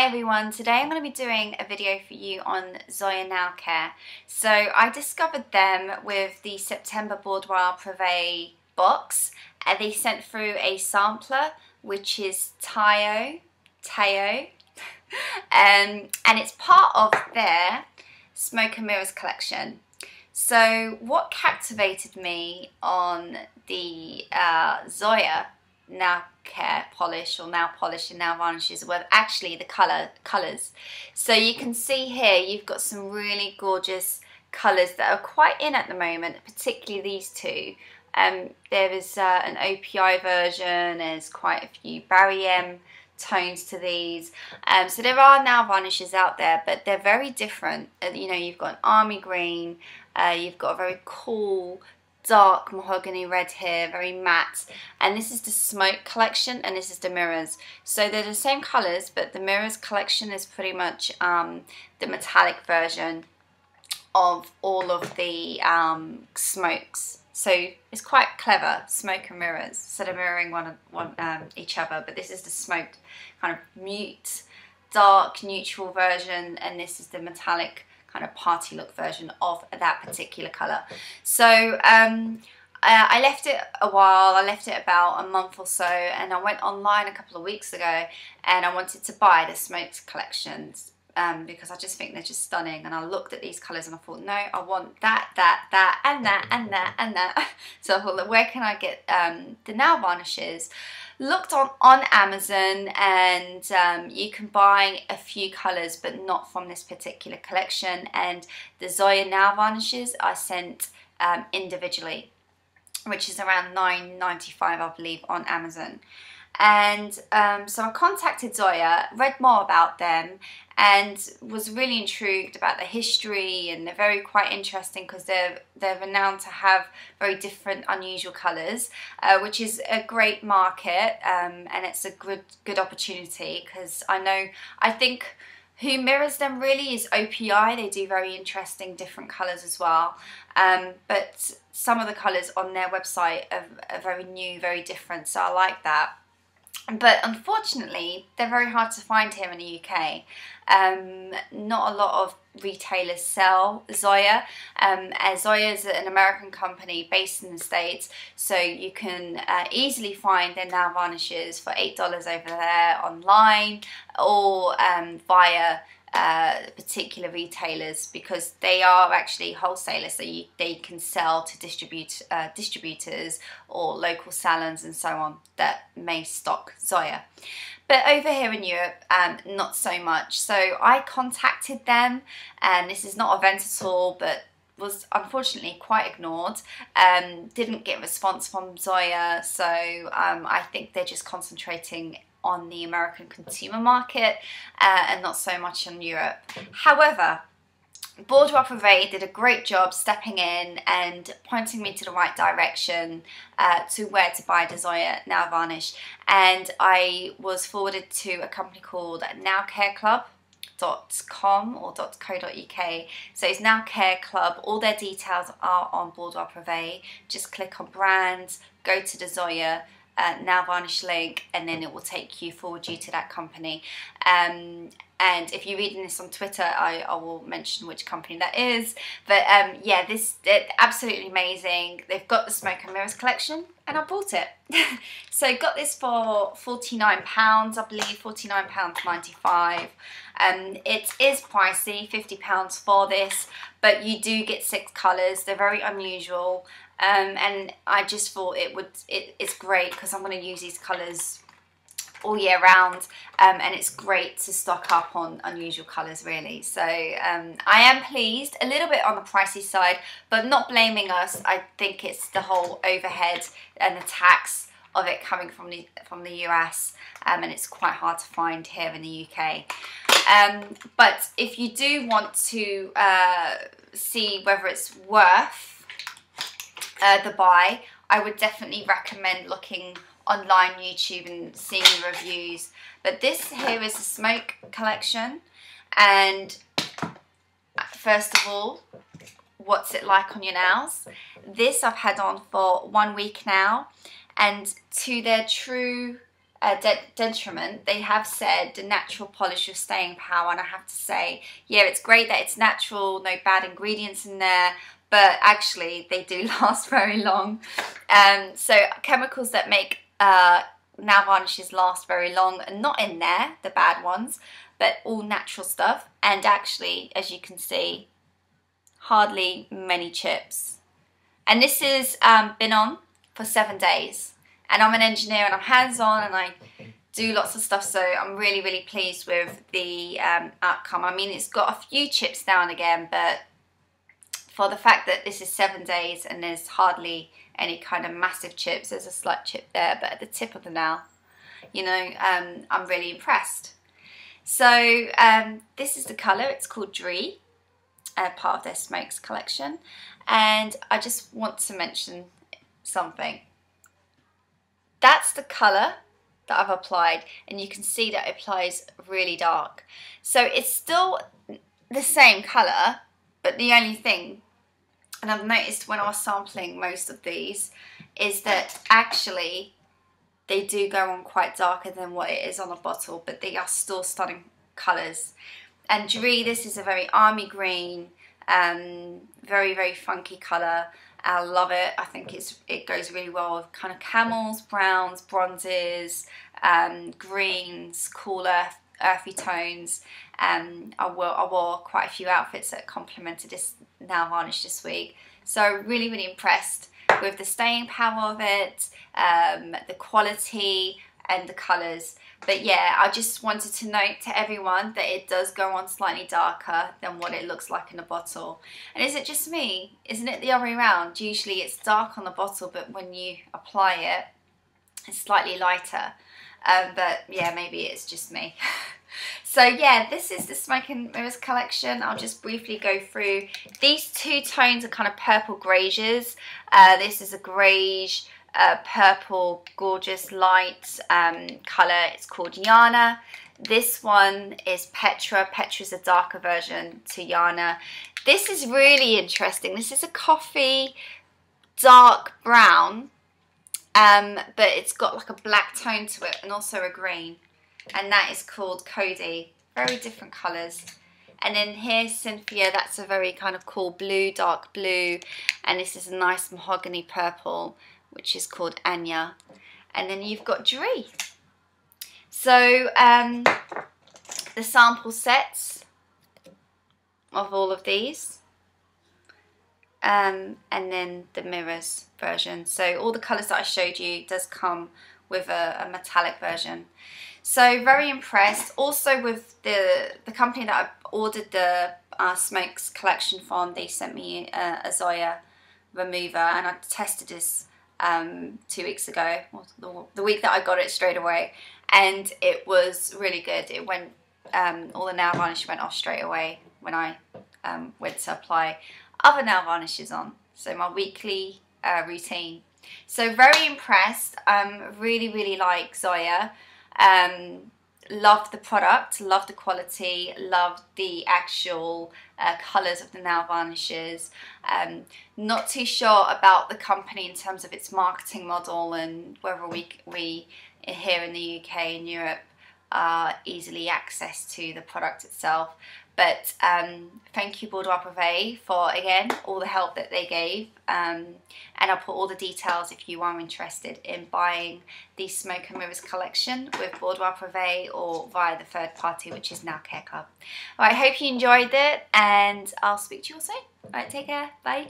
Hi everyone, today I'm going to be doing a video for you on Zoya Nail Care. So I discovered them with the September Boudoir Prive box and they sent through a sampler which is Teo and it's part of their Smoke and Mirrors collection. So what captivated me on the Zoya Nail Care polish or nail polish and nail varnishes were actually the colours. So you can see here you've got some really gorgeous colours that are quite in at the moment, particularly these two. There is an OPI version, there's quite a few Barry M tones to these. So there are nail varnishes out there, but they're very different. You know, you've got an army green, you've got a very cool dark mahogany red here, very matte, and this is the Smoke collection and this is the Mirrors. So they're the same colours, but the Mirrors collection is pretty much the metallic version of all of the smokes. So it's quite clever, Smoke and Mirrors. So they're mirroring each other, but this is the smoked kind of mute, dark, neutral version, and this is the metallic kind of party look version of that particular colour. So I left it a while, I left it about a month or so, and I went online a couple of weeks ago and I wanted to buy the Smoked collections because I just think they're just stunning, and I looked at these colours and I thought, no, I want that, and that, and that, and that. So I thought, where can I get the nail varnishes? Looked on Amazon, and you can buy a few colours but not from this particular collection, and the Zoya nail varnishes I sent individually, which is around $9.95 I believe on Amazon. And so I contacted Zoya, read more about them, and was really intrigued about the history, and they're quite interesting because they're renowned to have very different, unusual colours, which is a great market, and it's a good opportunity because I think who mirrors them really is OPI. They do very interesting different colours as well, but some of the colours on their website are very new, very different, so I like that. But unfortunately, they're very hard to find here in the UK. Not a lot of retailers sell Zoya. As Zoya is an American company based in the States, so you can easily find their nail varnishes for $8 over there online, or via particular retailers, because they are actually wholesalers, so they can sell to distributors or local salons and so on that may stock Zoya. But over here in Europe, not so much. So I contacted them, and this is not a vent at all, but was unfortunately quite ignored. Didn't get a response from Zoya, so I think they're just concentrating on the American consumer market and not so much in Europe. However, Boudoir Prive did a great job stepping in and pointing me to the right direction to where to buy the Zoya nail varnish, and I was forwarded to a company called Nailcareclub.com or .co.uk. So it's Nailcareclub. All their details are on Boudoir Prive. Just click on brands, go to the Zoya nail varnish link, and then it will forward you to that company. And if you're reading this on Twitter, I will mention which company that is. But yeah, it's absolutely amazing. They've got the Smoke and Mirrors collection, and I bought it. So got this for £49, I believe, £49.95. It is pricey, £50 for this, but you do get 6 colours. They're very unusual, and I just thought it's great because I'm going to use these colours all year round, and it's great to stock up on unusual colours really. So I am pleased, a little bit on the pricey side, but not blaming us. I think it's the whole overhead and the tax of it coming from the US, and it's quite hard to find here in the UK. But if you do want to see whether it's worth the buy, I would definitely recommend looking online, YouTube, and seeing the reviews. But this here is the Smoke collection, and first of all, what's it like on your nails? This I've had on for 1 week now, and to their true detriment, they have said the natural polish with staying power, and I have to say, yeah, it's great that it's natural, no bad ingredients in there, but actually they do last very long. So chemicals that make nail varnishes last very long are not in there, the bad ones, but all natural stuff. And actually, as you can see, hardly many chips. And this has been on for 7 days. And I'm an engineer and I'm hands-on and I do lots of stuff, so I'm really, really pleased with the outcome. I mean, it's got a few chips now and again, but for the fact that this is 7 days and there's hardly any kind of massive chips, there's a slight chip there, but at the tip of the nail, you know, I'm really impressed. So this is the colour, it's called Dree, part of their Smokes collection. And I just want to mention something. That's the colour that I've applied, and you can see that it applies really dark. So it's still the same colour, but the only thing, and I've noticed when I was sampling most of these, is that actually they do go on quite darker than what it is on the bottle, but they are still stunning colours. And Dree, this is a very army green, very, very funky colour. I love it. I think it goes really well with kind of camels, browns, bronzes, greens, cool earthy tones. I wore quite a few outfits that complemented this nail varnish this week. So really, really impressed with the staying power of it, the quality and the colours. But yeah, I just wanted to note to everyone that it does go on slightly darker than what it looks like in a bottle. And is it just me? Isn't it the other way around? Usually it's dark on the bottle, but when you apply it, it's slightly lighter. But yeah, maybe it's just me. So yeah, this is the Smoke and Mirrors collection. I'll just briefly go through. These two tones are kind of purple greyish. This is a greyish, purple, gorgeous light colour. It's called Yana. This one is Petra. Petra's a darker version to Yana. This is really interesting. This is a coffee dark brown, but it's got like a black tone to it and also a green. And that is called Cody. Very different colours. And then here's Cynthia. That's a very kind of cool blue, dark blue. And this is a nice mahogany purple, which is called Anya. And then you've got Dree. So the sample sets of all of these. And then the mirrors version. So all the colours that I showed you does come with a metallic version. So very impressed. Also with the company that I ordered the Smokes collection from, they sent me a Zoya remover, and I tested this 2 weeks ago, the week that I got it straight away, and it was really good. It went, all the nail varnish went off straight away when I went to apply other nail varnishes on. So my weekly routine. So very impressed. Really, really like Zoya. Love the product, love the quality, love the actual colours of the nail varnishes. Not too sure about the company in terms of its marketing model and whether we here in the UK and Europe are easily access to the product itself. But thank you Boudoir Prive for, again, all the help that they gave. And I'll put all the details if you are interested in buying the Smoke and Mirrors collection with Boudoir Prive or via the third party, which is Nailcareclub. All right, hope you enjoyed it, and I'll speak to you all soon. All right, take care. Bye.